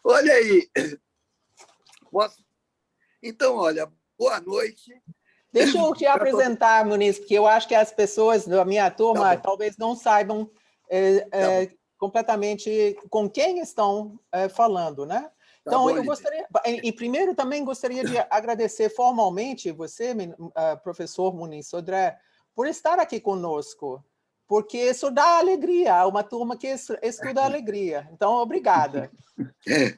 Olha aí. Posso? Então, olha, boa noite. Deixa eu te apresentar, Muniz, porque eu acho que as pessoas da minha turma talvez não saibam completamente com quem estão falando, né? Então, eu gostaria... E primeiro também gostaria de agradecer formalmente você, professor Muniz Sodré, por estar aqui conosco, porque isso dá alegria, uma turma que estuda alegria. Então, obrigada.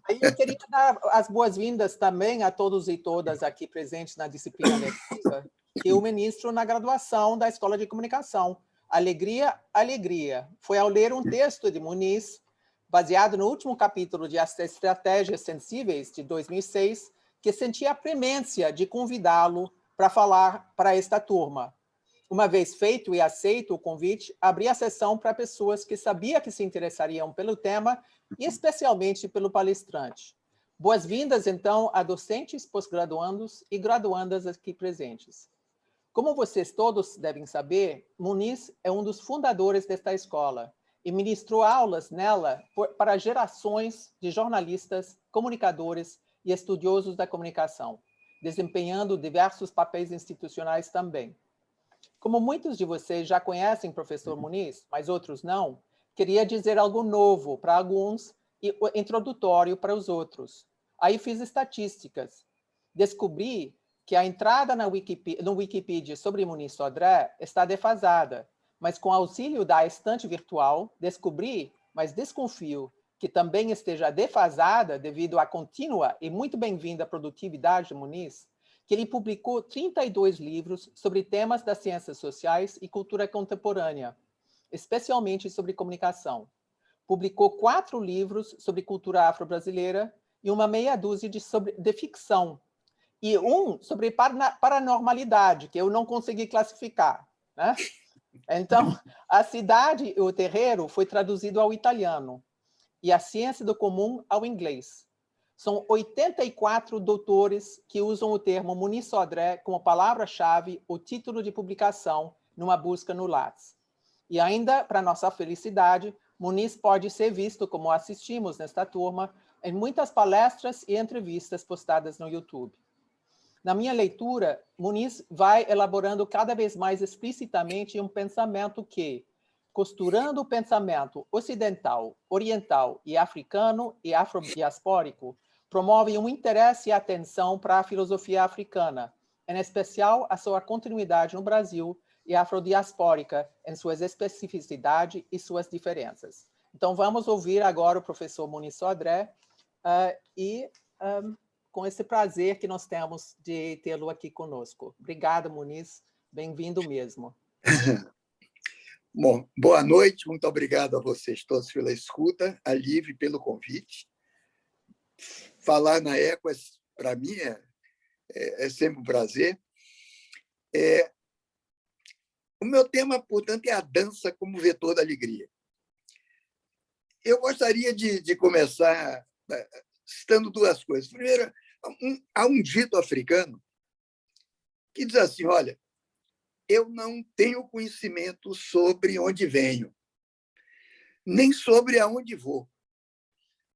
Aí eu queria dar as boas-vindas também a todos e todas aqui presentes na disciplina letiva, que eu ministro na graduação da Escola de Comunicação. Alegria, alegria. Foi ao ler um texto de Muniz, baseado no último capítulo de As Estratégias Sensíveis, de 2006, que senti a premência de convidá-lo para falar para esta turma. Uma vez feito e aceito o convite, abri a sessão para pessoas que sabia que se interessariam pelo tema e especialmente pelo palestrante. Boas-vindas, então, a docentes, pós-graduandos e graduandas aqui presentes. Como vocês todos devem saber, Muniz é um dos fundadores desta escola e ministrou aulas nela para gerações de jornalistas, comunicadores e estudiosos da comunicação, desempenhando diversos papéis institucionais também. Como muitos de vocês já conhecem o professor Muniz, mas outros não, queria dizer algo novo para alguns e introdutório para os outros. Aí fiz estatísticas. Descobri que a entrada no Wikipedia sobre Muniz Sodré está defasada, mas com auxílio da estante virtual, descobri, mas desconfio, que também esteja defasada devido à contínua e muito bem-vinda produtividade de Muniz, que ele publicou 32 livros sobre temas das ciências sociais e cultura contemporânea, especialmente sobre comunicação. Publicou 4 livros sobre cultura afro-brasileira e uma meia dúzia de ficção, e um sobre paranormalidade, que eu não consegui classificar, né? Então, A Cidade e o Terreiro foi traduzido ao italiano, e A Ciência do Comum ao inglês. São 84 doutores que usam o termo Muniz Sodré como palavra-chave ou título de publicação numa busca no Lattes. E ainda, para nossa felicidade, Muniz pode ser visto, como assistimos nesta turma, em muitas palestras e entrevistas postadas no YouTube. Na minha leitura, Muniz vai elaborando cada vez mais explicitamente um pensamento que, costurando o pensamento ocidental, oriental e africano e afrodiaspórico, promove um interesse e atenção para a filosofia africana, em especial a sua continuidade no Brasil e afrodiaspórica em suas especificidades e suas diferenças. Então, vamos ouvir agora o professor Muniz Sodré com esse prazer que nós temos de tê-lo aqui conosco. Obrigada, Muniz. Bem-vindo mesmo. Bom, boa noite. Muito obrigado a vocês todos pela escuta, a Liv pelo convite. Falar na Equas, para mim, é sempre um prazer. O meu tema, portanto, é a dança como vetor da alegria. Eu gostaria de começar citando duas coisas. Primeiro, há um dito africano que diz assim, olha, eu não tenho conhecimento sobre onde venho, nem sobre aonde vou.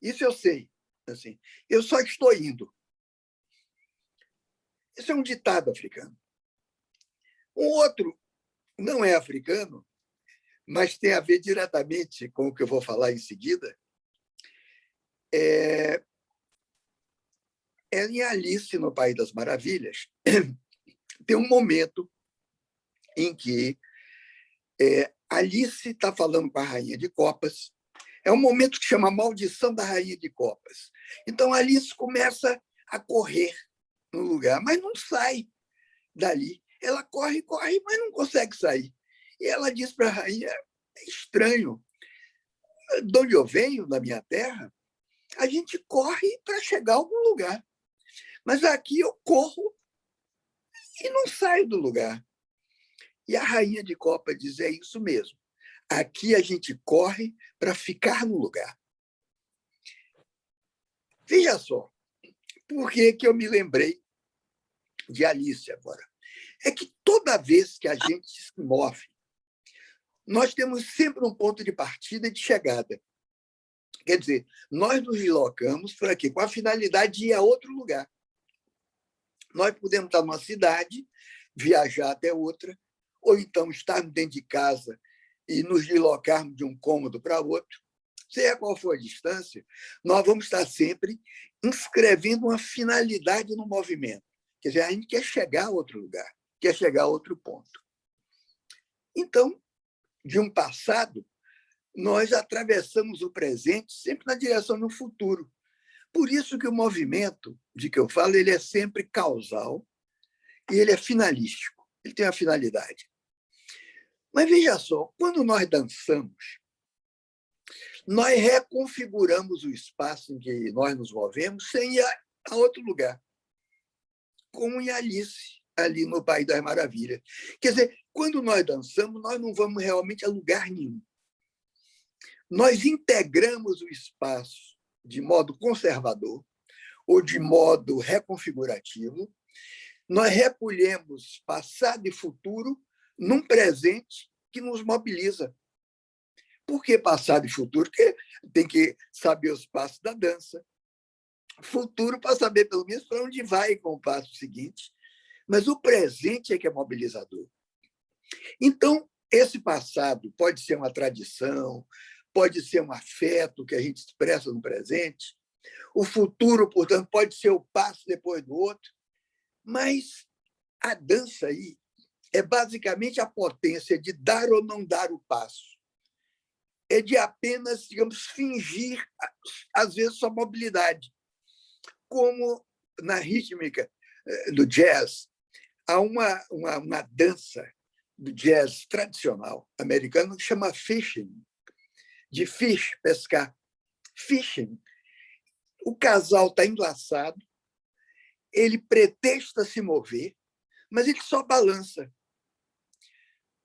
Isso eu sei. Assim, eu só estou indo. Esse é um ditado africano. Um outro não é africano, mas tem a ver diretamente com o que eu vou falar em seguida. Em Alice, no País das Maravilhas, tem um momento em que Alice está falando com a Rainha de Copas. É um momento que chama Maldição da Rainha de Copas. Então, Alice começa a correr no lugar, mas não sai dali. Ela corre, corre, mas não consegue sair. E ela diz para a rainha, é estranho, de onde eu venho, da minha terra, a gente corre para chegar a algum lugar. Mas aqui eu corro e não saio do lugar. E a Rainha de Copas diz, é isso mesmo. Aqui a gente corre para ficar no lugar. Veja só, por que eu me lembrei de Alice agora? É que toda vez que a gente se move, nós temos sempre um ponto de partida e de chegada. Quer dizer, nós nos deslocamos por aqui com a finalidade de ir a outro lugar. Nós podemos estar numa cidade, viajar até outra, ou então estarmos dentro de casa e nos deslocarmos de um cômodo para outro. Seja qual for a distância, nós vamos estar sempre inscrevendo uma finalidade no movimento. Quer dizer, a gente quer chegar a outro lugar, quer chegar a outro ponto. Então, de um passado, nós atravessamos o presente sempre na direção do futuro. Por isso que o movimento de que eu falo, ele é sempre causal e ele é finalístico. Ele tem uma finalidade. Mas veja só, quando nós dançamos, nós reconfiguramos o espaço em que nós nos movemos sem ir a outro lugar, como em Alice, ali no País das Maravilhas. Quer dizer, quando nós dançamos, nós não vamos realmente a lugar nenhum. Nós integramos o espaço de modo conservador ou de modo reconfigurativo. Nós recolhemos passado e futuro num presente que nos mobiliza. Por que passado e futuro? Porque tem que saber os passos da dança. Futuro para saber, pelo menos, para onde vai com o passo seguinte. Mas o presente é que é mobilizador. Então, esse passado pode ser uma tradição, pode ser um afeto que a gente expressa no presente. O futuro, portanto, pode ser o passo depois do outro. Mas a dança aí é basicamente a potência de dar ou não dar o passo. É de apenas, digamos, fingir, às vezes, sua mobilidade. Como na rítmica do jazz, há uma dança do jazz tradicional americano que chama fishing, de fish, pescar. Fishing. O casal está enlaçado, ele pretexta se mover, mas ele só balança,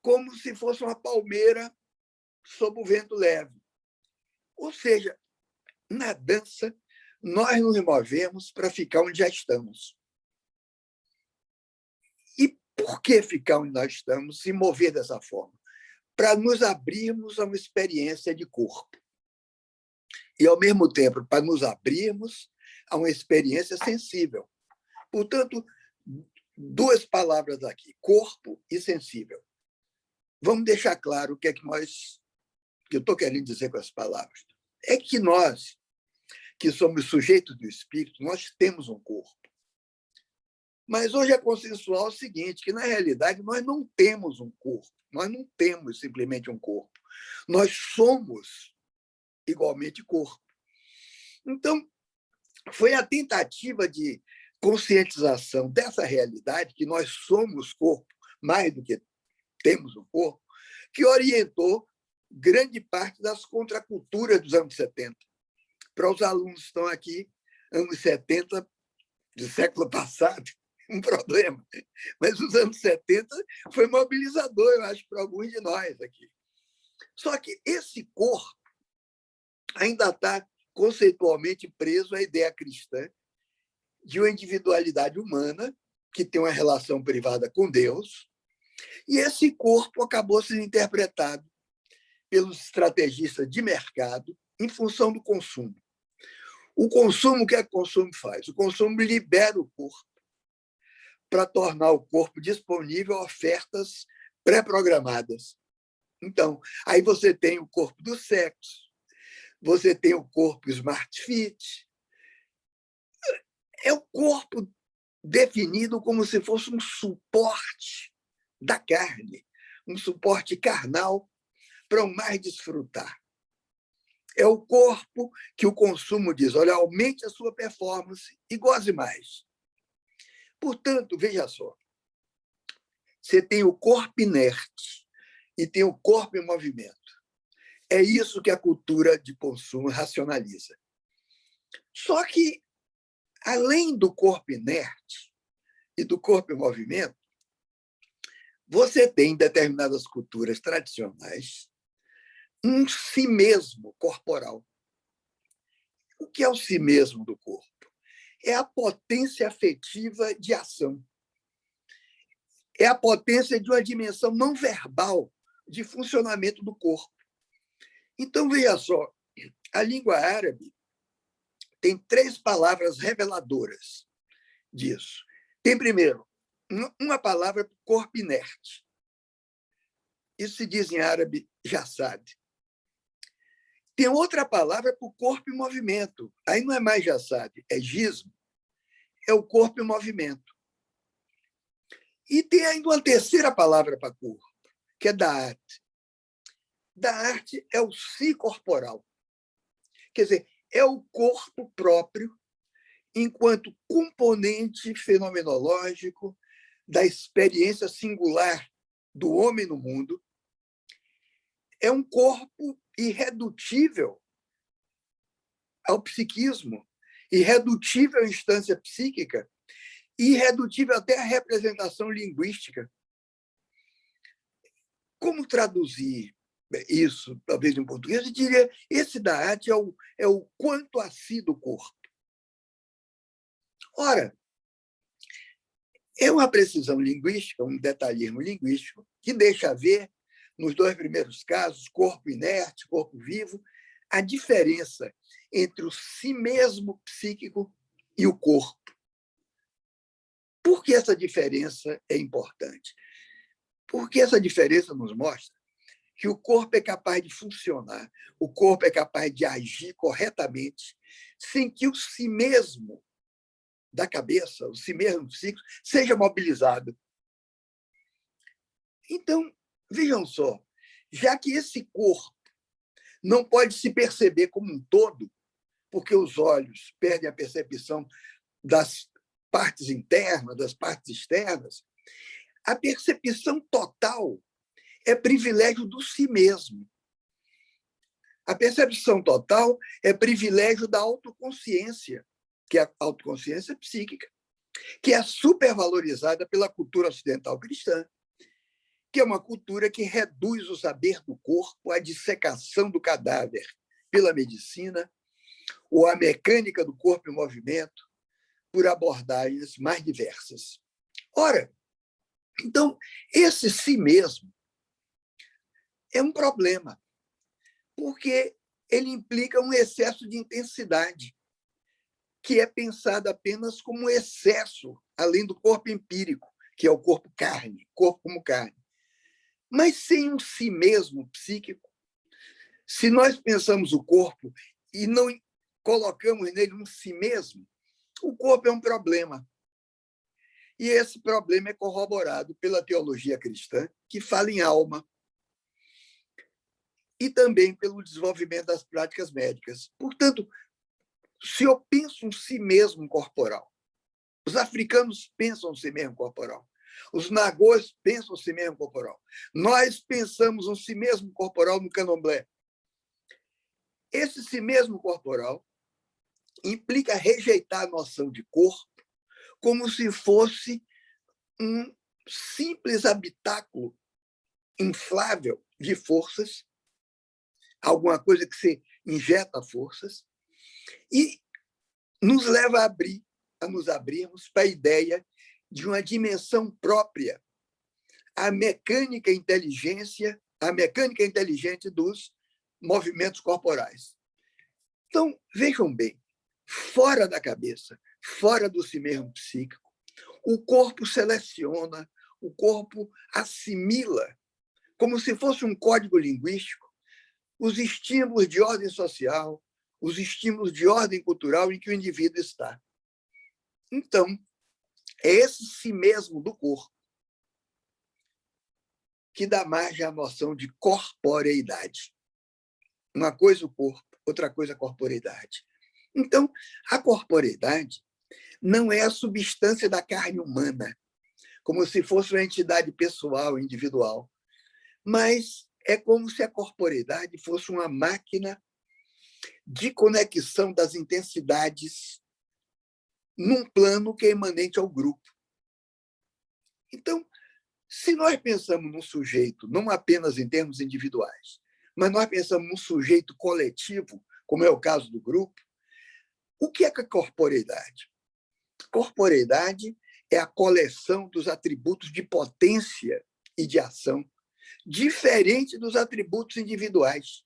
como se fosse uma palmeira sob o vento leve. Ou seja, na dança, nós nos movemos para ficar onde já estamos. E por que ficar onde nós estamos, se mover dessa forma? Para nos abrirmos a uma experiência de corpo. E, ao mesmo tempo, para nos abrirmos a uma experiência sensível. Portanto, duas palavras aqui, corpo e sensível. Vamos deixar claro o que é que eu estou querendo dizer com as palavras. É que nós, que somos sujeitos do espírito, nós temos um corpo. Mas hoje é consensual o seguinte, que, na realidade, nós não temos um corpo. Nós não temos simplesmente um corpo. Nós somos igualmente corpo. Então, foi a tentativa de conscientização dessa realidade, que nós somos corpo, mais do que temos um corpo, que orientou grande parte das contraculturas dos anos 70. Para os alunos que estão aqui, anos 70 do século passado, um problema. Mas os anos 70 foi mobilizador, eu acho, para alguns de nós aqui. Só que esse corpo ainda está conceitualmente preso à ideia cristã de uma individualidade humana que tem uma relação privada com Deus, e esse corpo acabou sendo interpretado pelos estrategistas de mercado em função do consumo. O consumo, o que é que o consumo faz? O consumo libera o corpo para tornar o corpo disponível a ofertas pré-programadas. Então, aí você tem o corpo do sexo, você tem o corpo Smart Fit. É o corpo definido como se fosse um suporte da carne, um suporte carnal para o mais desfrutar. É o corpo que o consumo diz, olha, aumente a sua performance e goze mais. Portanto, veja só, você tem o corpo inerte e tem o corpo em movimento. É isso que a cultura de consumo racionaliza. Só que, além do corpo inerte e do corpo em movimento, você tem, em determinadas culturas tradicionais, um si mesmo corporal. O que é o si mesmo do corpo? É a potência afetiva de ação. É a potência de uma dimensão não verbal de funcionamento do corpo. Então, veja só, A língua árabe tem 3 palavras reveladoras disso. Tem, primeiro, uma palavra para o corpo inerte. Isso se diz em árabe jasad. Tem outra palavra para o corpo em movimento. Aí não é mais jasad, é jism. É o corpo em movimento. E tem ainda uma terceira palavra para corpo, que é da'at. Da'at é o si corporal. Quer dizer, é o corpo próprio enquanto componente fenomenológico da experiência singular do homem no mundo. É um corpo irredutível ao psiquismo, irredutível à instância psíquica, irredutível até à representação linguística. Como traduzir isso, talvez em português? Eu diria, esse da'at é o quanto a si do corpo. Ora, é uma precisão linguística, um detalhismo linguístico, que deixa ver, nos 2 primeiros casos, corpo inerte, corpo vivo, a diferença entre o si mesmo psíquico e o corpo. Por que essa diferença é importante? Porque essa diferença nos mostra que o corpo é capaz de funcionar, o corpo é capaz de agir corretamente, sem que o si mesmo da cabeça, o si mesmo psíquico, seja mobilizado. Então, vejam só, já que esse corpo não pode se perceber como um todo, porque os olhos perdem a percepção das partes internas, das partes externas, a percepção total é privilégio do si mesmo. A percepção total é privilégio da autoconsciência, que é a autoconsciência psíquica, que é supervalorizada pela cultura ocidental cristã, que é uma cultura que reduz o saber do corpo à dissecação do cadáver pela medicina ou à mecânica do corpo em movimento por abordagens mais diversas. Ora, então, esse si mesmo é um problema, porque ele implica um excesso de intensidade, que é pensado apenas como um excesso, além do corpo empírico, que é o corpo carne, corpo como carne. Mas sem um si mesmo psíquico, se nós pensamos o corpo e não colocamos nele um si mesmo, o corpo é um problema. E esse problema é corroborado pela teologia cristã, que fala em alma, e também pelo desenvolvimento das práticas médicas. Portanto, se eu penso um si mesmo corporal, os africanos pensam um si mesmo corporal, os nagôs pensam um si mesmo corporal, nós pensamos um si mesmo corporal no candomblé. Esse si mesmo corporal implica rejeitar a noção de corpo como se fosse um simples habitáculo inflável de forças, alguma coisa que se injeta forças, e nos leva a nos abrirmos para a ideia de uma dimensão própria, a mecânica inteligente dos movimentos corporais. Então, vejam bem, fora da cabeça, fora do si mesmo psíquico, o corpo seleciona, o corpo assimila, como se fosse um código linguístico, os estímulos de ordem social, os estímulos de ordem cultural em que o indivíduo está. Então, é esse si mesmo do corpo que dá margem à noção de corporeidade. Uma coisa o corpo, outra coisa a corporeidade. Então, a corporeidade não é a substância da carne humana, como se fosse uma entidade pessoal, individual, mas é como se a corporeidade fosse uma máquina de conexão das intensidades num plano que é imanente ao grupo. Então, se nós pensamos num sujeito, não apenas em termos individuais, mas nós pensamos num sujeito coletivo, como é o caso do grupo, o que é a corporeidade? Corporeidade é a coleção dos atributos de potência e de ação, diferente dos atributos individuais.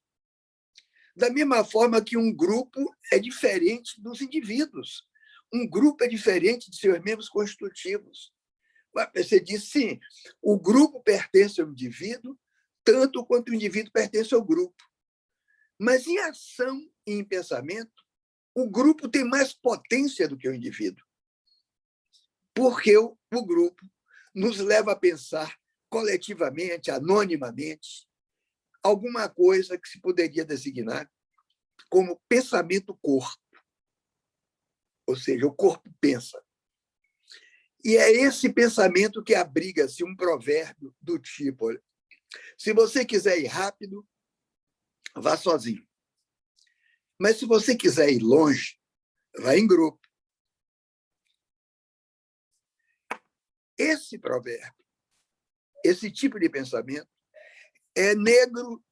Da mesma forma que um grupo é diferente dos indivíduos. Um grupo é diferente de seus membros constitutivos. Você diz, sim, o grupo pertence ao indivíduo, tanto quanto o indivíduo pertence ao grupo. Mas em ação e em pensamento, o grupo tem mais potência do que o indivíduo. Porque o grupo nos leva a pensar coletivamente, anonimamente, alguma coisa que se poderia designar como pensamento-corpo. Ou seja, o corpo pensa. E é esse pensamento que abriga-se um provérbio do tipo: se você quiser ir rápido, vá sozinho. Mas se você quiser ir longe, vá em grupo. Esse provérbio, esse tipo de pensamento, é negro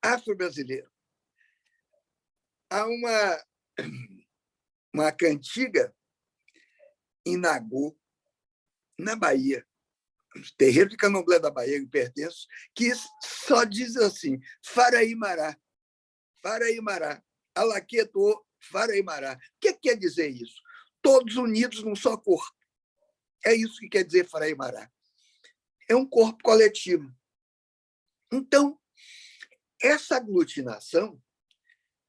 afro-brasileiro. Há uma cantiga em Nagô, na Bahia, terreiro de Candomblé da Bahia, que pertenço, que só diz assim: Faraimará, Faraimará, Alaqueto, Faraimará. O que quer dizer isso? Todos unidos num só corpo. É isso que quer dizer Faraimará. É um corpo coletivo. Então, essa aglutinação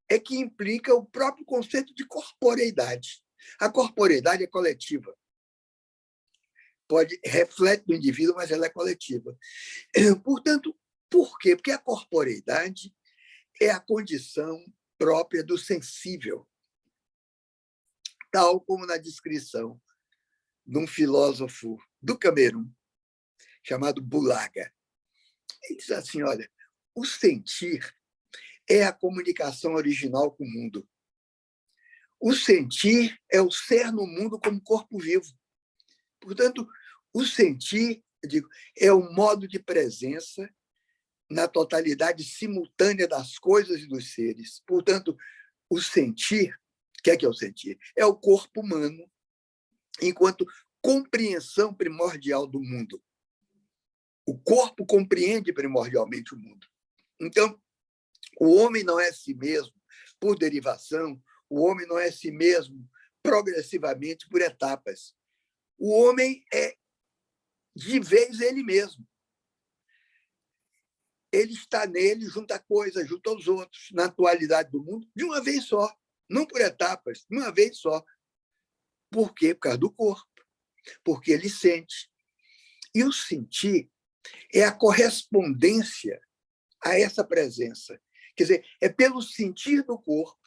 é que implica o próprio conceito de corporeidade. A corporeidade é coletiva. Reflete no indivíduo, mas ela é coletiva. Portanto, por quê? Porque a corporeidade é a condição própria do sensível, tal como na descrição de um filósofo do Camerun, chamado Bulaga. Ele diz assim: olha, o sentir é a comunicação original com o mundo. O sentir é o ser no mundo como corpo vivo. Portanto, o sentir, eu digo, é o modo de presença na totalidade simultânea das coisas e dos seres. Portanto, o sentir, o que é o sentir? É o corpo humano enquanto compreensão primordial do mundo. O corpo compreende primordialmente o mundo. Então, o homem não é si mesmo por derivação, o homem não é si mesmo progressivamente por etapas. O homem é, de vez, ele mesmo. Ele está nele, junto a coisas, junto aos outros, na atualidade do mundo, de uma vez só, não por etapas, de uma vez só. Por quê? Por causa do corpo, porque ele sente. E o sentir é a correspondência a essa presença. Quer dizer, é pelo sentir do corpo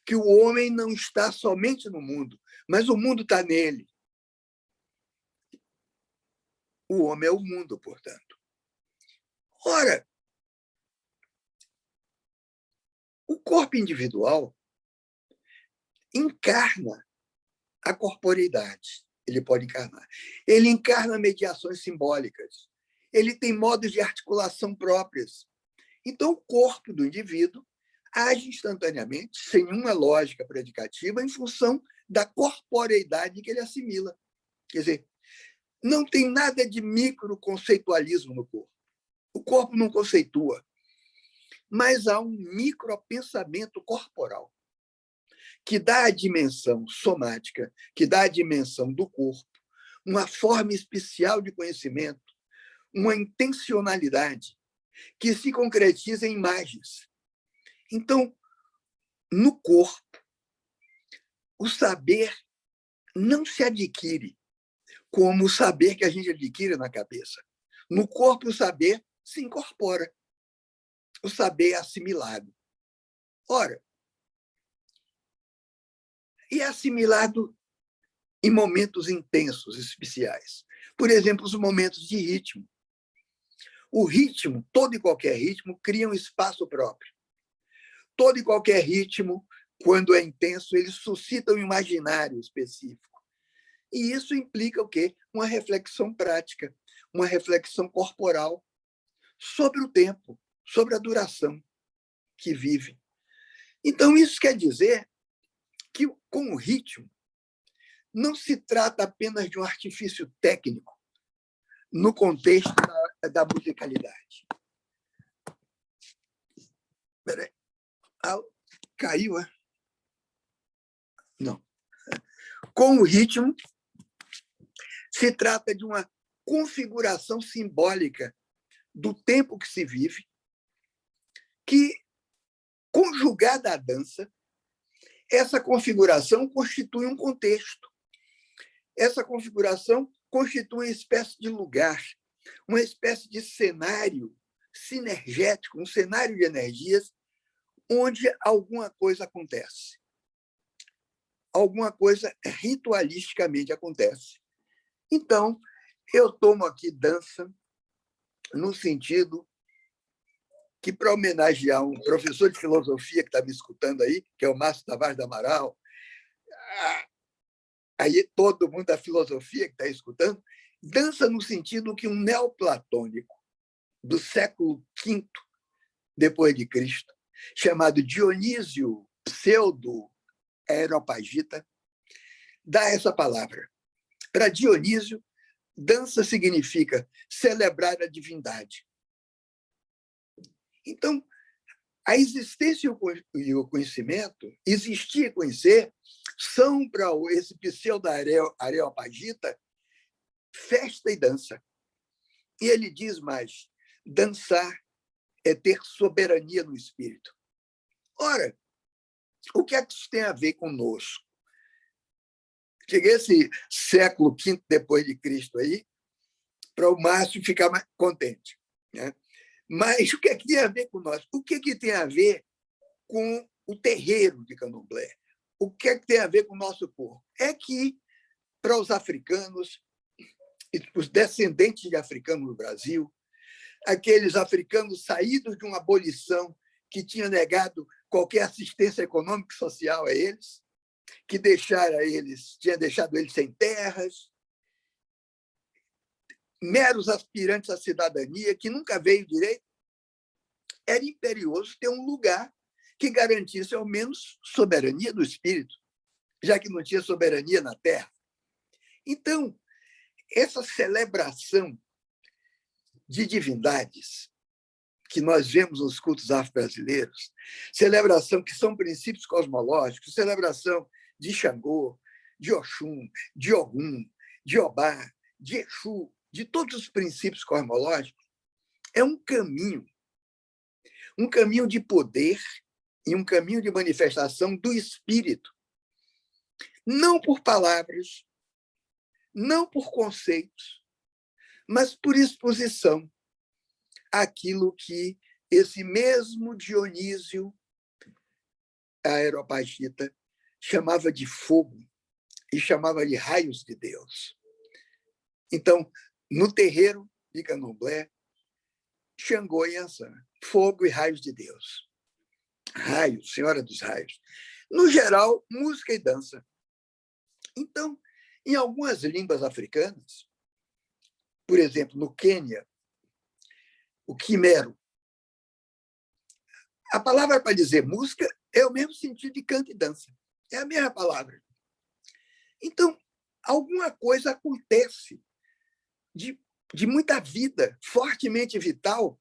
que o homem não está somente no mundo, mas o mundo está nele. O homem é o mundo, portanto. Ora, o corpo individual encarna a corporeidade. Ele pode encarnar. Ele encarna mediações simbólicas. Ele tem modos de articulação próprios. Então, o corpo do indivíduo age instantaneamente, sem nenhuma lógica predicativa, em função da corporeidade que ele assimila. Quer dizer, não tem nada de microconceitualismo no corpo. O corpo não conceitua, mas há um micropensamento corporal que dá a dimensão somática, que dá a dimensão do corpo, uma forma especial de conhecimento, uma intencionalidade que se concretiza em imagens. Então, no corpo, o saber não se adquire como o saber que a gente adquire na cabeça. No corpo, o saber se incorpora. O saber é assimilado. Ora, e é assimilado em momentos intensos, especiais. Por exemplo, os momentos de ritmo. O ritmo, todo e qualquer ritmo, cria um espaço próprio. Todo e qualquer ritmo, quando é intenso, ele suscita um imaginário específico. E isso implica o quê? Uma reflexão prática, uma reflexão corporal sobre o tempo, sobre a duração que vive. Então, isso quer dizer que, com o ritmo, não se trata apenas de um artifício técnico no contexto da musicalidade. Caiu, é? Não. Com o ritmo, se trata de uma configuração simbólica do tempo que se vive, que, conjugada à dança, essa configuração constitui um contexto. Essa configuração constitui uma espécie de lugar, uma espécie de cenário sinergético, um cenário de energias onde alguma coisa acontece. Alguma coisa ritualisticamente acontece. Então, eu tomo aqui dança no sentido que, para homenagear um professor de filosofia que está me escutando aí, que é o Márcio Tavares do Amaral, aí todo mundo da filosofia que está escutando, dança no sentido que um neoplatônico do século V depois de Cristo, chamado Dionísio Pseudo-Areopagita, dá essa palavra. Para Dionísio, dança significa celebrar a divindade. Então, a existência e o conhecimento, existir e conhecer, são para esse pseudo-areopagita festa e dança. E ele diz mais, dançar é ter soberania no espírito. Ora, o que é que isso tem a ver conosco? Cheguei esse século V depois de Cristo aí, para o Márcio ficar mais contente, né? Mas o que é que tem a ver com nós? O que é que tem a ver com o terreiro de Candomblé? O que é que tem a ver com o nosso povo? É que, para os africanos, e para os descendentes de africanos no Brasil, aqueles africanos saídos de uma abolição que tinha negado qualquer assistência econômica e social a eles, que tinha deixado eles sem terras, meros aspirantes à cidadania, que nunca veio direito, era imperioso ter um lugar que garantisse, ao menos, soberania do espírito, já que não tinha soberania na terra. Então, essa celebração de divindades que nós vemos nos cultos afro-brasileiros, celebração que são princípios cosmológicos, celebração de Xangô, de Oxum, de Ogum, de Obá, de Exu, de todos os princípios cosmológicos, é um caminho de poder e um caminho de manifestação do espírito, não por palavras, não por conceitos, mas por exposição àquilo que esse mesmo Dionísio Areopagita chamava de fogo e chamava de raios de Deus. Então, no terreiro de Candomblé, Xangô e Ançã, fogo e raios de Deus. Raios, Senhora dos Raios. No geral, música e dança. Então, em algumas línguas africanas, por exemplo, no Quênia, o quimero, a palavra para dizer música é o mesmo sentido de canto e dança. É a mesma palavra. Então, alguma coisa acontece de muita vida, fortemente vital,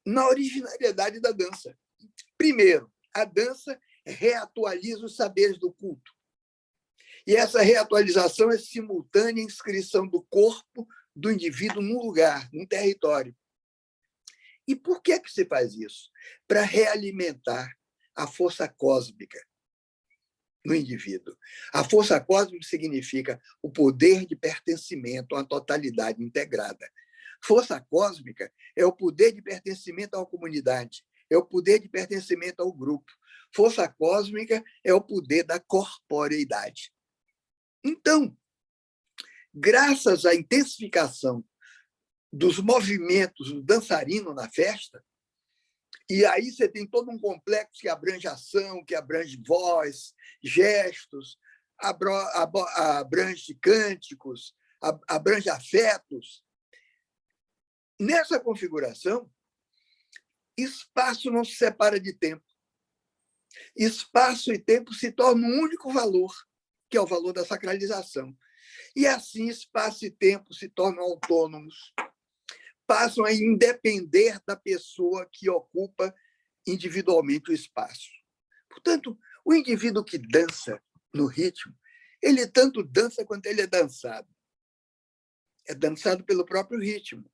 na originalidade da dança. Primeiro, a dança reatualiza os saberes do culto. E essa reatualização é simultânea à inscrição do corpo do indivíduo num lugar, num território. E por que se faz isso? Para realimentar a força cósmica no indivíduo. A força cósmica significa o poder de pertencimento a uma totalidade integrada. Força cósmica é o poder de pertencimento a uma comunidade, é o poder de pertencimento ao grupo. Força cósmica é o poder da corporeidade. Então, graças à intensificação dos movimentos do dançarino na festa, e aí você tem todo um complexo que abrange ação, que abrange voz, gestos, abrange cânticos, abrange afetos. Nessa configuração, espaço não se separa de tempo. Espaço e tempo se tornam um único valor, que é o valor da sacralização. E assim, espaço e tempo se tornam autônomos, passam a independer da pessoa que ocupa individualmente o espaço. Portanto, o indivíduo que dança no ritmo, ele tanto dança quanto ele é dançado. É dançado pelo próprio ritmo.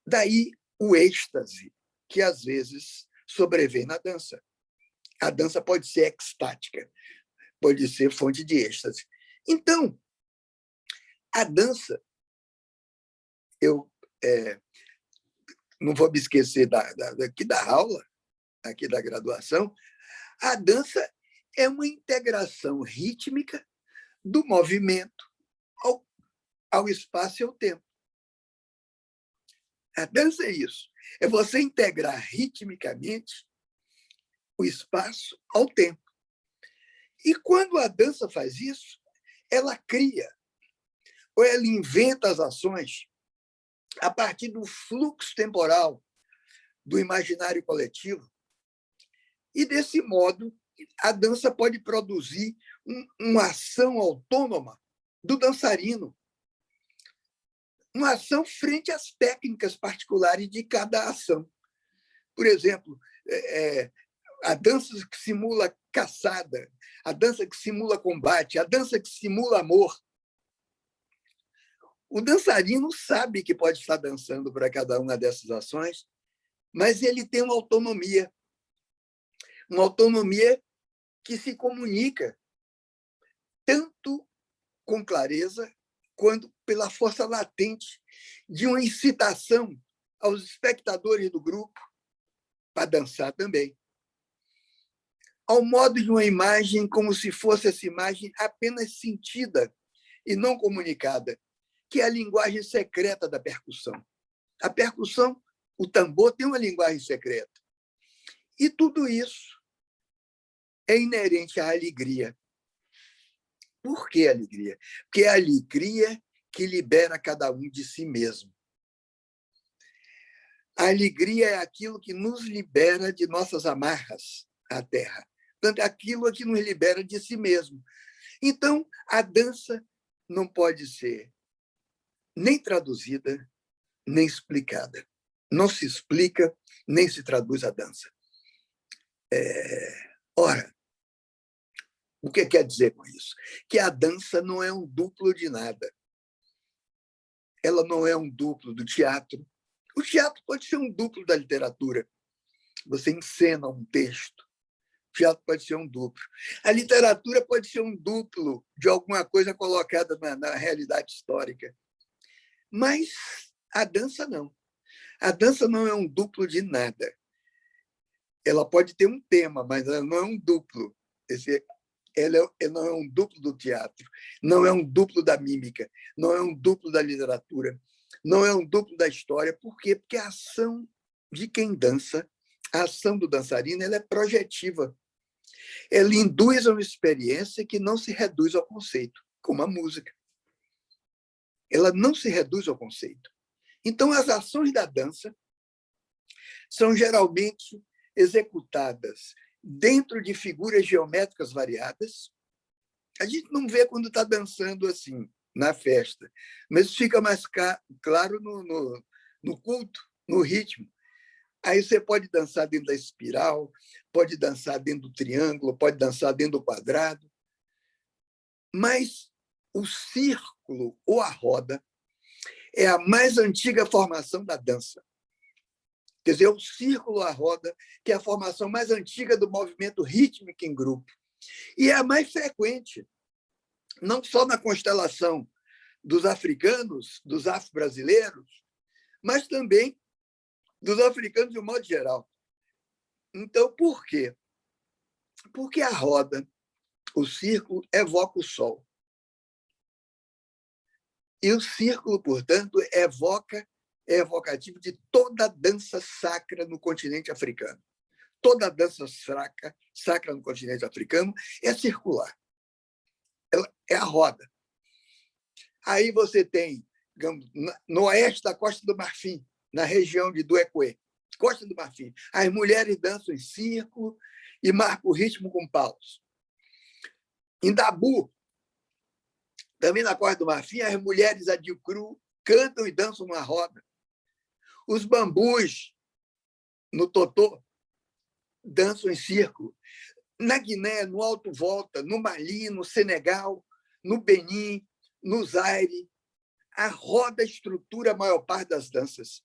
Daí o êxtase, que às vezes sobrevém na dança. A dança pode ser extática, pode ser fonte de êxtase. Então, a dança, eu não vou me esquecer aqui da aula, aqui da graduação, a dança é uma integração rítmica do movimento ao espaço e ao tempo. A dança é isso. É você integrar ritmicamente o espaço ao tempo. E quando a dança faz isso, ela cria, ou ela inventa as ações a partir do fluxo temporal do imaginário coletivo. E, desse modo, a dança pode produzir uma ação autônoma do dançarino, uma ação frente às técnicas particulares de cada ação. Por exemplo, a dança que simula caçada, a dança que simula combate, a dança que simula amor. O dançarino sabe que pode estar dançando para cada uma dessas ações, mas ele tem uma autonomia que se comunica tanto com clareza quanto pela força latente de uma incitação aos espectadores do grupo para dançar também. Ao modo de uma imagem, como se fosse essa imagem apenas sentida e não comunicada, que é a linguagem secreta da percussão. A percussão, o tambor, tem uma linguagem secreta. E tudo isso é inerente à alegria. Por que alegria? Porque é a alegria que libera cada um de si mesmo. A alegria é aquilo que nos libera de nossas amarras à terra. Portanto, é aquilo que nos libera de si mesmo. Então, a dança não pode ser nem traduzida, nem explicada. Não se explica, nem se traduz a dança. Ora, o que quer dizer com isso? Que a dança não é um duplo de nada. Ela não é um duplo do teatro. O teatro pode ser um duplo da literatura. Você encena um texto. O teatro pode ser um duplo. A literatura pode ser um duplo de alguma coisa colocada na realidade histórica. Mas a dança não. A dança não é um duplo de nada. Ela pode ter um tema, mas ela não é um duplo. Ela não é um duplo do teatro, não é um duplo da mímica, não é um duplo da literatura, não é um duplo da história. Por quê? Porque a ação de quem dança, a ação do dançarino, ela é projetiva. Ela induz a uma experiência que não se reduz ao conceito, como a música. Ela não se reduz ao conceito. Então, as ações da dança são geralmente executadas dentro de figuras geométricas variadas. A gente não vê quando está dançando assim, na festa, mas fica mais claro no culto, no ritmo. Aí você pode dançar dentro da espiral, pode dançar dentro do triângulo, pode dançar dentro do quadrado. Mas o círculo ou a roda é a mais antiga formação da dança. Quer dizer, o círculo ou a roda, que é a formação mais antiga do movimento rítmico em grupo. E é a mais frequente, não só na constelação dos africanos, dos afro-brasileiros, mas também dos africanos de um modo geral. Então, por quê? Porque a roda, o círculo, evoca o sol. E o círculo, portanto, é evocativo de toda a dança sacra no continente africano. Toda a dança sacra no continente africano é circular. Ela é a roda. Aí você tem, digamos, no oeste da Costa do Marfim, na região de Duécué, Costa do Marfim, as mulheres dançam em círculo e marcam o ritmo com paus. Em Dabu, também na Costa do Marfim, as mulheres adicru cantam e dançam uma roda. Os bambus, no Totô, dançam em círculo. Na Guiné, no Alto Volta, no Mali, no Senegal, no Benin, no Zaire, a roda estrutura a maior parte das danças.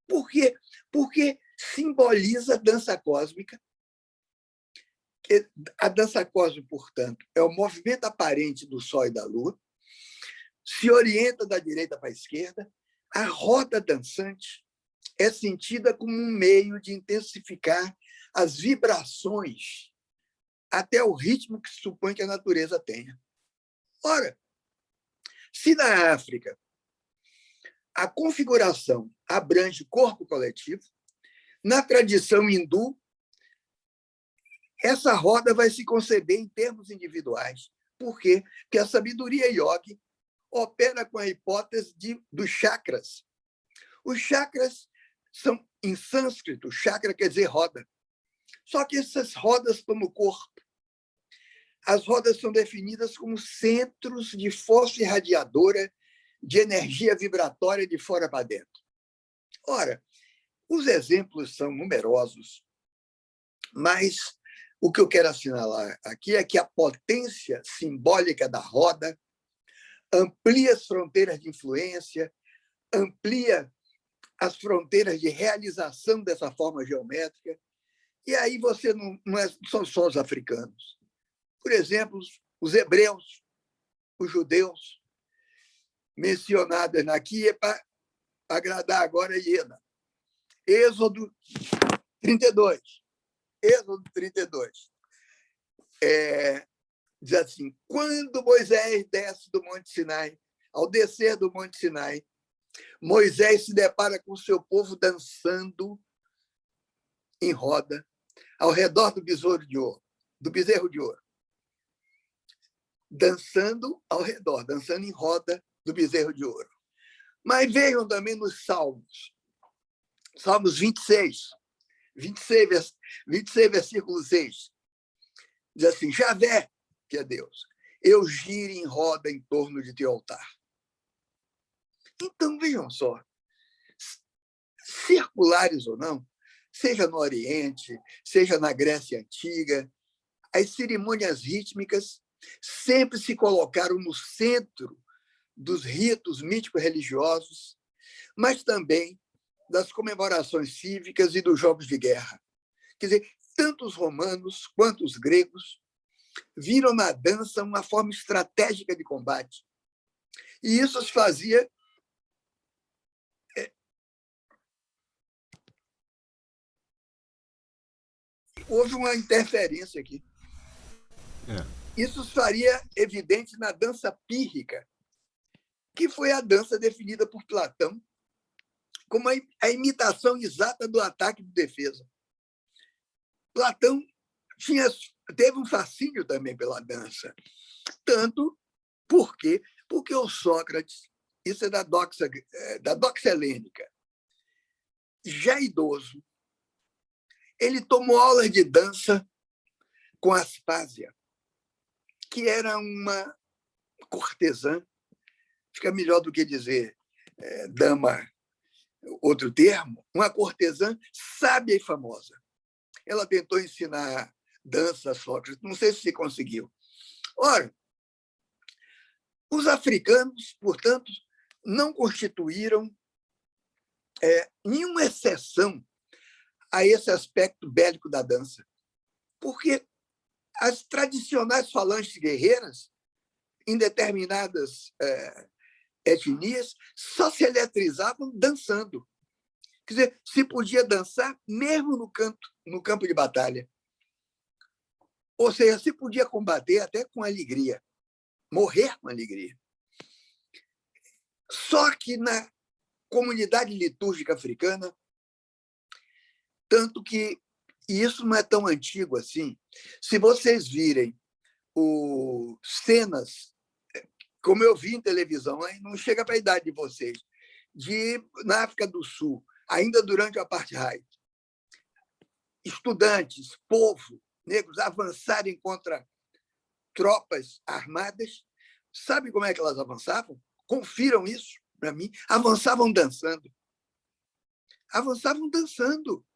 Por quê? Porque simboliza a dança cósmica. A dança cósmica, portanto, é o movimento aparente do Sol e da Lua, se orienta da direita para a esquerda. A roda dançante é sentida como um meio de intensificar as vibrações até o ritmo que se supõe que a natureza tenha. Ora, se na África a configuração abrange corpo coletivo, na tradição hindu, essa roda vai se conceber em termos individuais. Por quê? Porque a sabedoria yogi opera com a hipótese dos chakras. Os chakras são, em sânscrito, chakra quer dizer roda. Só que essas rodas estão no corpo. As rodas são definidas como centros de força irradiadora de energia vibratória de fora para dentro. Ora, os exemplos são numerosos, mas o que eu quero assinalar aqui é que a potência simbólica da roda amplia as fronteiras de influência, amplia as fronteiras de realização dessa forma geométrica, e aí você não são só os africanos. Por exemplo, os hebreus, os judeus, mencionados aqui é para agradar agora a Iena. Êxodo 32. Êxodo 32. Diz assim, quando Moisés desce do Monte Sinai, ao descer do Monte Sinai, Moisés se depara com o seu povo dançando em roda ao redor do bezerro de ouro. Dançando ao redor, dançando em roda do bezerro de ouro. Mas vejam também nos Salmos. Salmos 26, versículo 6. Diz assim, Javé, que é Deus, eu giro em roda em torno de teu altar. Então, vejam só, circulares ou não, seja no Oriente, seja na Grécia Antiga, as cerimônias rítmicas sempre se colocaram no centro dos ritos mítico-religiosos, mas também das comemorações cívicas e dos jogos de guerra. Quer dizer, tanto os romanos quanto os gregos viram na dança uma forma estratégica de combate. E isso se fazia houve uma interferência aqui. Isso se faria evidente na dança pírrica, que foi a dança definida por Platão como a imitação exata do ataque de defesa. Platão teve um fascínio também pela dança. Tanto porque o Sócrates, isso é da doxa helênica, já idoso, ele tomou aulas de dança com Aspásia, que era uma cortesã, fica melhor do que dizer dama, outro termo, uma cortesã sábia e famosa. Ela tentou ensinar dança a Sócrates, não sei se conseguiu. Ora, os africanos, portanto, não constituíram nenhuma exceção a esse aspecto bélico da dança, porque as tradicionais falanges guerreiras, em determinadas etnias, só se eletrizavam dançando. Quer dizer, se podia dançar mesmo no campo de batalha. Ou seja, se podia combater até com alegria, morrer com alegria. Só que na comunidade litúrgica africana, tanto que e isso não é tão antigo assim, se vocês virem cenas, como eu vi em televisão, não chega para a idade de vocês, na África do Sul, ainda durante o apartheid, estudantes, povo, negros avançarem contra tropas armadas. Sabe como é que elas avançavam? Confiram isso para mim. Avançavam dançando. Avançavam dançando.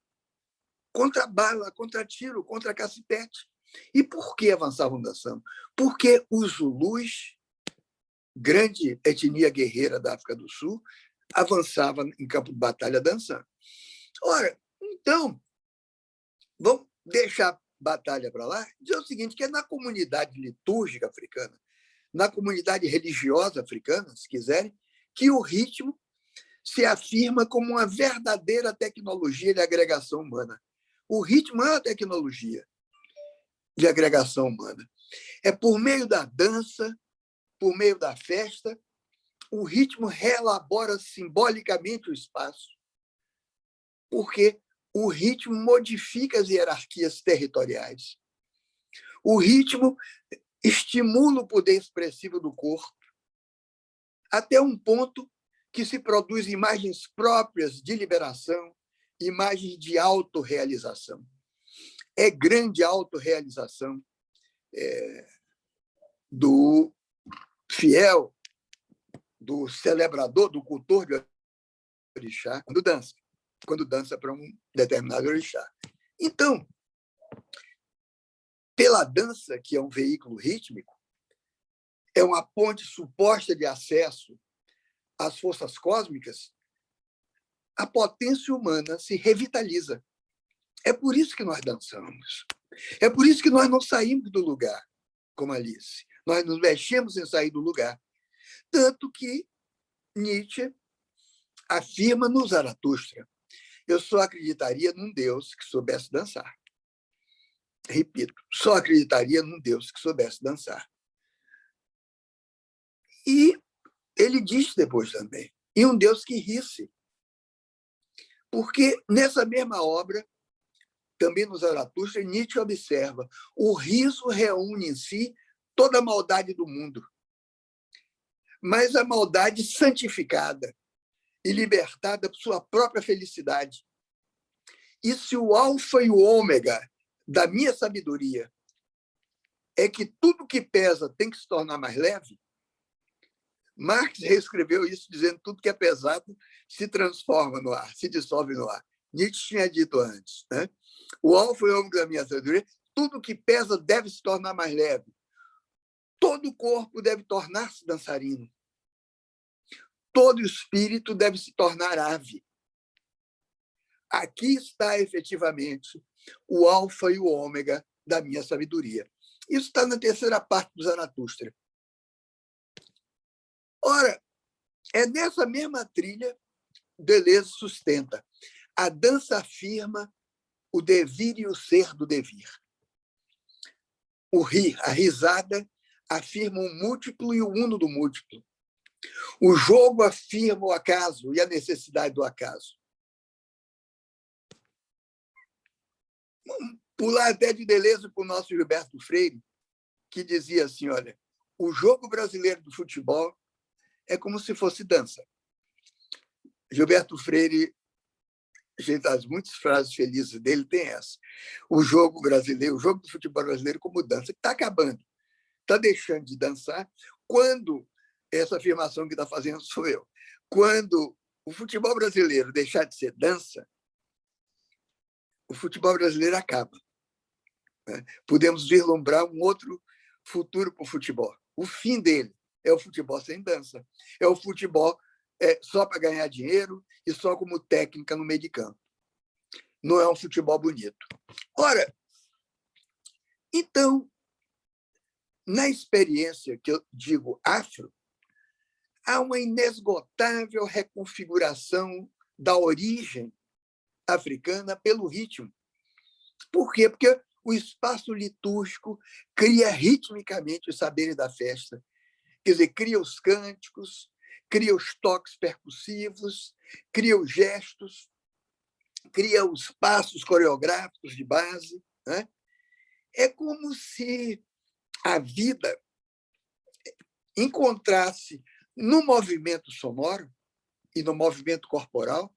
contra bala, contra tiro, contra cacetete. E por que avançavam dançando? Porque os Zulus, grande etnia guerreira da África do Sul, avançava em campo de batalha dançando. Ora, então, vamos deixar a batalha para lá, dizer o seguinte, que é na comunidade litúrgica africana, na comunidade religiosa africana, se quiserem, que o ritmo se afirma como uma verdadeira tecnologia de agregação humana. O ritmo é uma tecnologia de agregação humana. É por meio da dança, por meio da festa, o ritmo reelabora simbolicamente o espaço, porque o ritmo modifica as hierarquias territoriais. O ritmo estimula o poder expressivo do corpo, até um ponto que se produz imagens próprias de liberação, imagens de autorrealização. É grande a autorrealização do fiel, do celebrador, do cultor de orixá, quando dança para um determinado orixá. Então, pela dança, que é um veículo rítmico, é uma ponte suposta de acesso às forças cósmicas, a potência humana se revitaliza. É por isso que nós dançamos. É por isso que nós não saímos do lugar, como Alice. Nós nos mexemos em sair do lugar. Tanto que Nietzsche afirma no Zaratustra: eu só acreditaria num Deus que soubesse dançar. Repito, só acreditaria num Deus que soubesse dançar. E ele diz depois também, e um Deus que risse. Porque nessa mesma obra, também no Zaratustra, Nietzsche observa: o riso reúne em si toda a maldade do mundo, mas a maldade santificada e libertada por sua própria felicidade. E se o alfa e o ômega da minha sabedoria é que tudo que pesa tem que se tornar mais leve, Marx reescreveu isso dizendo que tudo que é pesado se transforma no ar, se dissolve no ar. Nietzsche tinha dito antes, né? O alfa e o ômega da minha sabedoria, tudo que pesa deve se tornar mais leve. Todo o corpo deve tornar-se dançarino. Todo espírito deve se tornar ave. Aqui está, efetivamente, o alfa e o ômega da minha sabedoria. Isso está na terceira parte do Zaratustra. Ora, é nessa mesma trilha Deleuze sustenta: a dança afirma o devir e o ser do devir. O rir, a risada, afirma o múltiplo e o uno do múltiplo. O jogo afirma o acaso e a necessidade do acaso. Pular até de Deleuze para o nosso Gilberto Freire, que dizia assim: olha, o jogo brasileiro do futebol é como se fosse dança. Gilberto Freire, as muitas frases felizes dele tem essa: o jogo brasileiro, o jogo do futebol brasileiro como dança, que está acabando, está deixando de dançar. Quando essa afirmação que está fazendo sou eu, quando o futebol brasileiro deixar de ser dança, o futebol brasileiro acaba. Podemos vislumbrar um outro futuro para o futebol. O fim dele é o futebol sem dança. É o futebol só para ganhar dinheiro e só como técnica no meio de campo. Não é um futebol bonito. Ora, então, na experiência que eu digo afro, há uma inesgotável reconfiguração da origem africana pelo ritmo. Por quê? Porque o espaço litúrgico cria ritmicamente os saberes da festa. Quer dizer, cria os cânticos, cria os toques percussivos, cria os gestos, cria os passos coreográficos de base. Né? É como se a vida encontrasse no movimento sonoro e no movimento corporal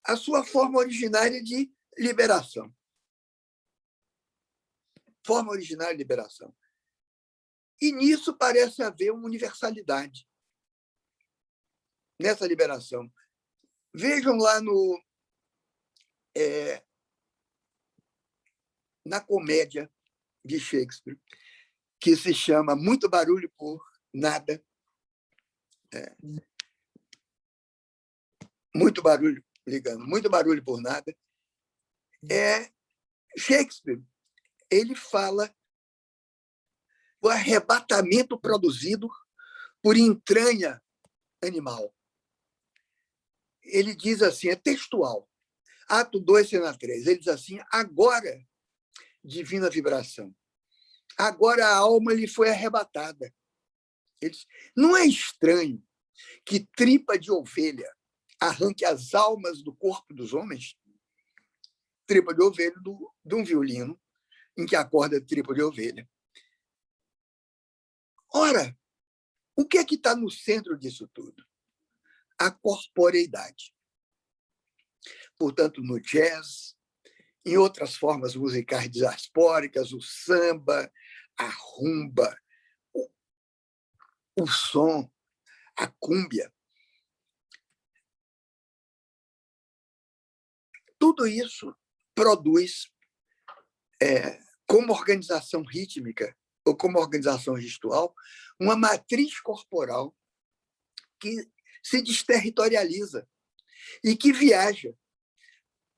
a sua forma originária de liberação. Forma originária de liberação. E nisso parece haver uma universalidade, nessa liberação. Vejam lá na comédia de Shakespeare, que se chama Muito Barulho por Nada. Muito barulho, ligando, muito barulho por nada. Shakespeare, ele fala do arrebatamento produzido por entranha animal. Ele diz assim, é textual, ato 2, cena 3, ele diz assim, agora, divina vibração, agora a alma lhe foi arrebatada. Ele diz, não é estranho que tripa de ovelha arranque as almas do corpo dos homens? Tripa de ovelha de um violino, em que a corda é tripa de ovelha. Ora, o que é que está no centro disso tudo? A corporeidade. Portanto, no jazz, em outras formas musicais diaspóricas, o samba, a rumba, o som, a cúmbia, tudo isso produz, como organização rítmica ou como organização gestual, uma matriz corporal que se desterritorializa e que viaja,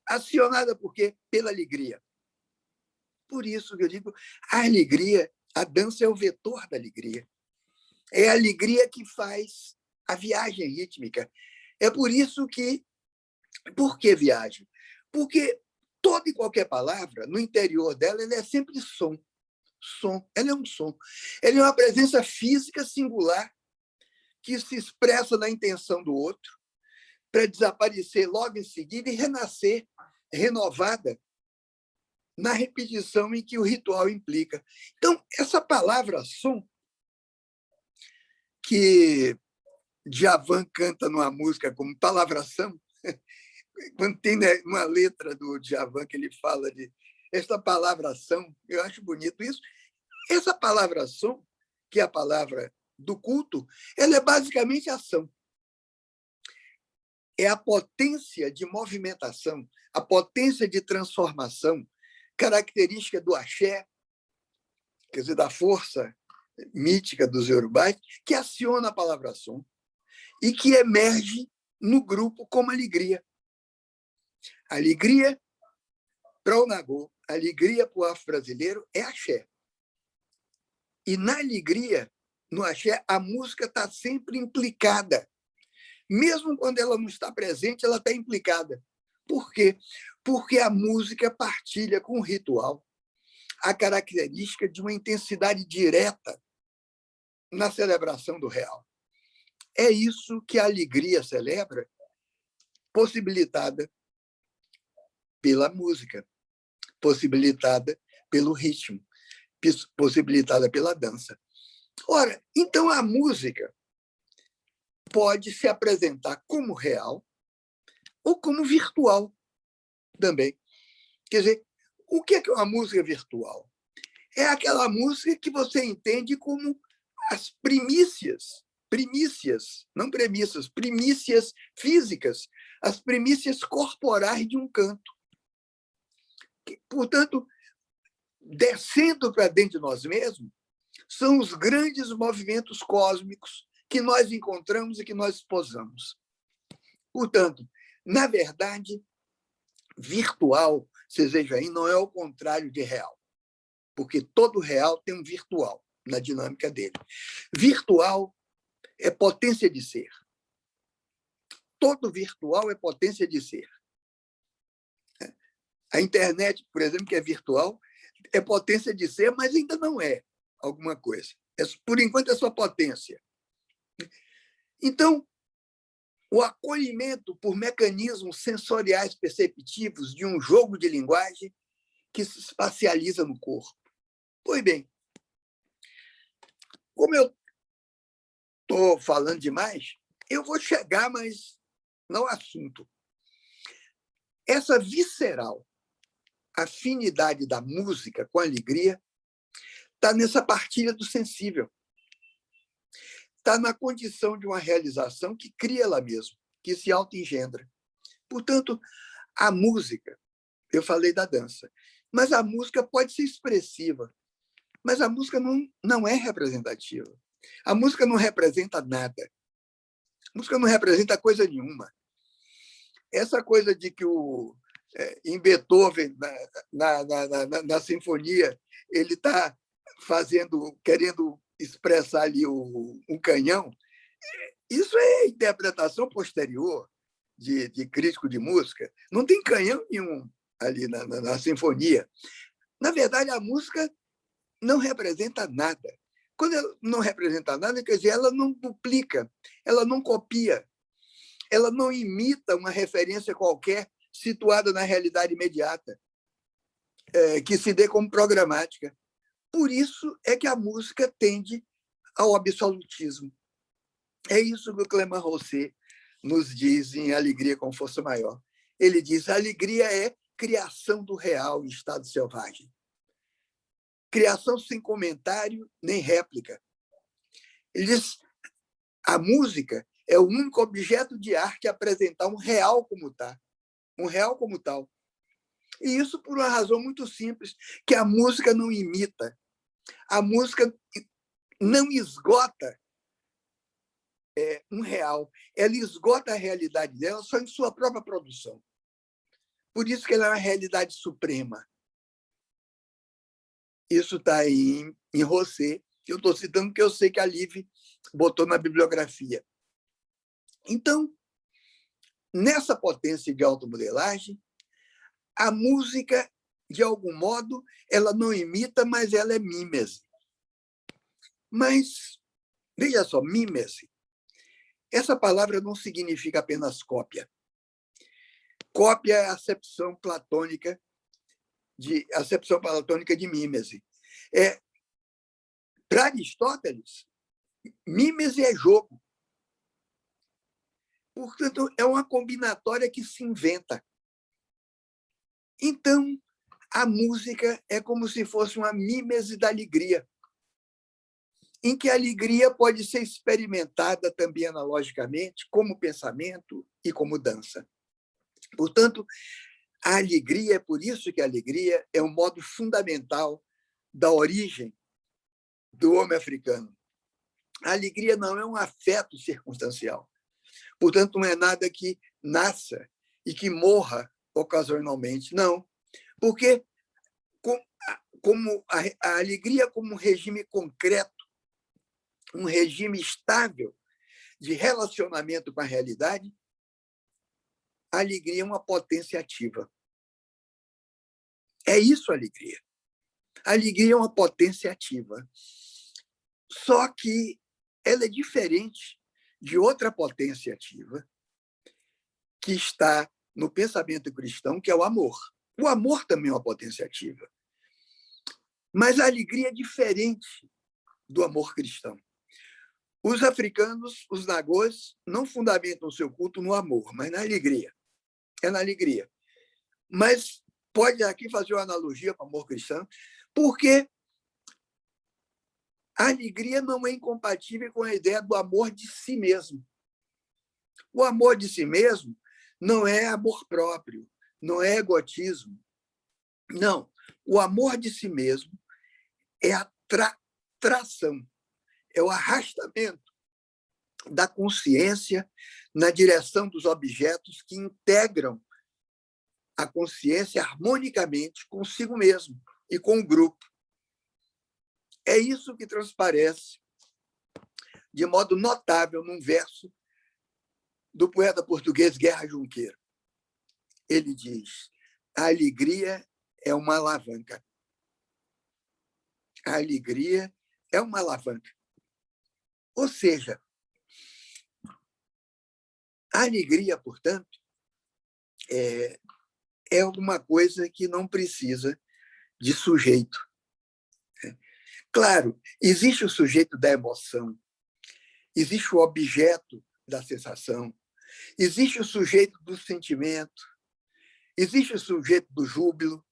acionada por quê? Pela alegria. Por isso que eu digo, a alegria, a dança é o vetor da alegria. É a alegria que faz a viagem rítmica. É por isso que... Por que viagem? Porque toda e qualquer palavra, no interior dela, ela é sempre som. Som. Ela é um som. Ela é uma presença física singular que se expressa na intenção do outro para desaparecer logo em seguida e renascer renovada na repetição em que o ritual implica. Então, essa palavra som, que Djavan canta numa música como palavração, quando tem uma letra do Djavan que ele fala de essa palavração, eu acho bonito isso. Essa palavração, que é a palavra do culto, ela é basicamente ação. É a potência de movimentação, a potência de transformação, característica do axé, quer dizer, da força mítica dos iorubás, que aciona a palavra som e que emerge no grupo como alegria. Alegria para o Nagô, alegria para o afro-brasileiro é axé. E na alegria, no axé, a música está sempre implicada. Mesmo quando ela não está presente, ela está implicada. Por quê? Porque a música partilha com o ritual a característica de uma intensidade direta na celebração do real. É isso que a alegria celebra, possibilitada pela música, possibilitada pelo ritmo, possibilitada pela dança. Ora, então a música pode se apresentar como real ou como virtual também. Quer dizer, o que é uma música virtual? É aquela música que você entende como as primícias, não premissas, primícias físicas, as primícias corporais de um canto. Portanto, descendo para dentro de nós mesmos, são os grandes movimentos cósmicos que nós encontramos e que nós esposamos. Portanto, na verdade, virtual, vocês vejam aí, não é o contrário de real, porque todo real tem um virtual na dinâmica dele. Virtual é potência de ser. Todo virtual é potência de ser. A internet, por exemplo, que é virtual, é potência de ser, mas ainda não é alguma coisa. Por enquanto, é só potência. Então, o acolhimento por mecanismos sensoriais perceptivos de um jogo de linguagem que se espacializa no corpo. Pois bem, como eu estou falando demais, eu vou chegar, mas não ao assunto. Essa visceral afinidade da música com a alegria está nessa partilha do sensível. Está na condição de uma realização que cria ela mesma, que se auto-engendra. Portanto, a música, eu falei da dança, Mas a música pode ser expressiva, mas a música não é representativa. A música não representa nada. A música não representa coisa nenhuma. Essa coisa de que em Beethoven, na sinfonia, ele está querendo expressar ali um canhão, isso é interpretação posterior de crítico de música. Não tem canhão nenhum ali na sinfonia. Na verdade, a música não representa nada. Quando ela não representa nada, quer dizer, ela não duplica, ela não copia, ela não imita uma referência qualquer situada na realidade imediata, que se dê como programática. Por isso é que a música tende ao absolutismo. É isso que o Clément Rosset nos diz em Alegria com Força Maior. Ele diz: a alegria é criação do real em estado selvagem. Criação sem comentário nem réplica. Ele diz: a música é o único objeto de arte a apresentar um real como está, um real como tal. E isso por uma razão muito simples, que a música não imita, a música não esgota um real, ela esgota a realidade dela só em sua própria produção. Por isso que ela é uma realidade suprema. Isso está em Rosset. Eu estou citando porque eu sei que a Liv botou na bibliografia. Então, nessa potência de automodelagem, a música, de algum modo, ela não imita, mas ela é mímese. Mas, veja só, mímese. Essa palavra não significa apenas cópia. Cópia é a acepção platônica de mímese. Para Aristóteles, mímese é jogo. Portanto, é uma combinatória que se inventa. Então, a música é como se fosse uma mímese da alegria, em que a alegria pode ser experimentada também analogicamente, como pensamento e como dança. Portanto, a alegria, é por isso que a alegria é um modo fundamental da origem do homem africano. A alegria não é um afeto circunstancial. Portanto, não é nada que nasça e que morra ocasionalmente. Não. Porque como a alegria como um regime concreto, um regime estável de relacionamento com a realidade, a alegria é uma potência ativa. É isso a alegria. A alegria é uma potência ativa. Só que ela é diferente de outra potência ativa que está no pensamento cristão, que é o amor. O amor também é uma potência ativa. Mas a alegria é diferente do amor cristão. Os africanos, os nagôs, não fundamentam o seu culto no amor, mas na alegria. É na alegria. Mas pode aqui fazer uma analogia com o amor cristão, porque a alegria não é incompatível com a ideia do amor de si mesmo. O amor de si mesmo não é amor próprio, não é egotismo. Não. O amor de si mesmo é a tração, é o arrastamento da consciência na direção dos objetos que integram a consciência harmonicamente consigo mesmo e com o grupo. É isso que transparece de modo notável num verso do poeta português Guerra Junqueira. Ele diz: a alegria é uma alavanca. A alegria é uma alavanca. Ou seja, a alegria, portanto, é alguma coisa que não precisa de sujeito. Claro, existe o sujeito da emoção, existe o objeto da sensação, existe o sujeito do sentimento, existe o sujeito do júbilo,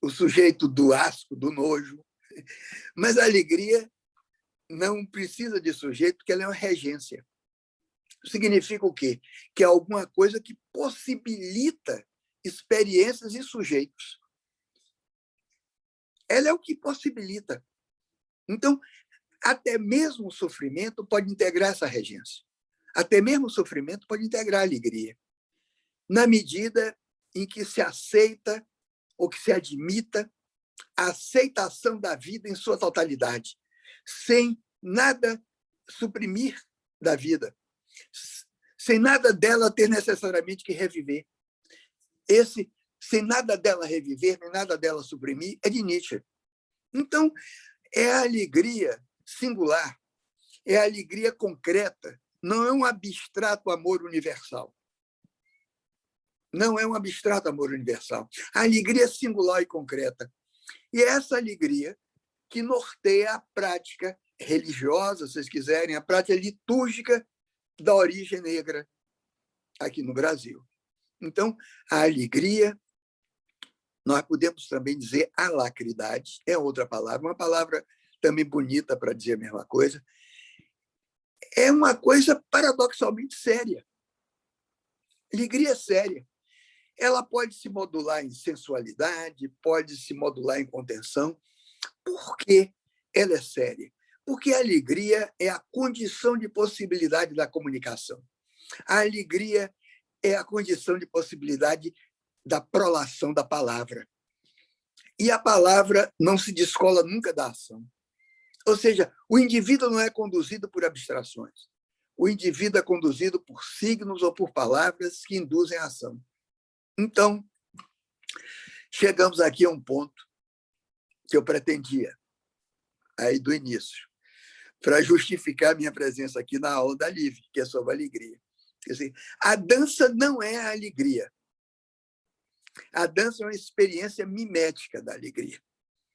o sujeito do asco, do nojo. Mas a alegria não precisa de sujeito, porque ela é uma regência. Significa o quê? Que é alguma coisa que possibilita experiências e sujeitos. ela é o que possibilita. Então, até mesmo o sofrimento pode integrar essa regência. Até mesmo o sofrimento pode integrar a alegria, na medida em que se aceita ou que se admita a aceitação da vida em sua totalidade, sem nada suprimir da vida, sem nada dela ter necessariamente que reviver. Esse, sem nada dela reviver, nem nada dela suprimir, é de Nietzsche. Então, é a alegria singular, é a alegria concreta, não é um abstrato amor universal. Não é um abstrato amor universal. A alegria é singular e concreta. E é essa alegria que norteia a prática religiosa, se vocês quiserem, a prática litúrgica da origem negra aqui no Brasil. Então, a alegria, nós podemos também dizer alacridade, é outra palavra, uma palavra também bonita para dizer a mesma coisa, é uma coisa paradoxalmente séria. Alegria séria. Ela pode se modular em sensualidade, pode se modular em contenção. Por que ela é séria? Porque a alegria é a condição de possibilidade da comunicação. A alegria é a condição de possibilidade da prolação da palavra. E a palavra não se descola nunca da ação. Ou seja, o indivíduo não é conduzido por abstrações. O indivíduo é conduzido por signos ou por palavras que induzem a ação. Então, chegamos aqui a um ponto que eu pretendia, aí do início, para justificar minha presença aqui na aula da Liv, que é sobre alegria. Quer dizer, a dança não é a alegria. A dança é uma experiência mimética da alegria.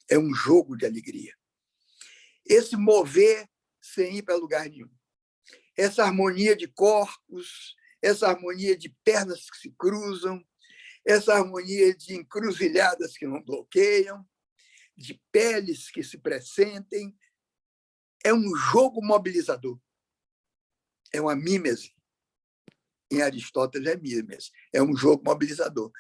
É um jogo de alegria. Esse mover sem ir para lugar nenhum. Essa harmonia de corpos, essa harmonia de pernas que se cruzam, essa harmonia de encruzilhadas que não bloqueiam, de peles que se pressentem, é um jogo mobilizador. É uma mímese. Em Aristóteles é mímese. É um jogo mobilizador.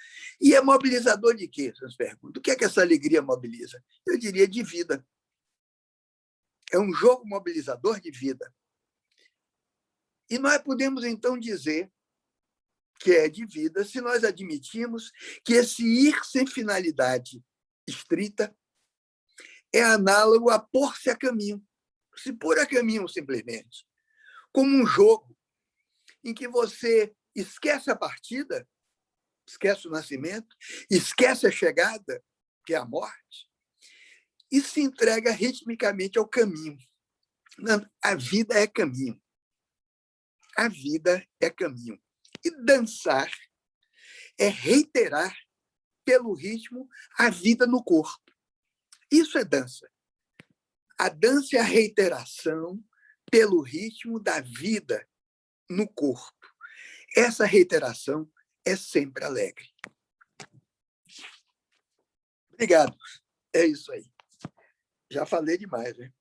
E é mobilizador de quê? Vocês perguntam. O que é que essa alegria mobiliza? Eu diria de vida. É um jogo mobilizador de vida. E nós podemos, então, dizer que é de vida se nós admitimos que esse ir sem finalidade estrita é análogo a pôr-se a caminho. Se pôr a caminho, simplesmente. Como um jogo em que você esquece a partida, esquece o nascimento, esquece a chegada, que é a morte, e se entrega ritmicamente ao caminho. A vida é caminho. A vida é caminho. E dançar é reiterar pelo ritmo a vida no corpo. Isso é dança. A dança é a reiteração pelo ritmo da vida no corpo. Essa reiteração é sempre alegre. Obrigado. É isso aí. Já falei demais, né?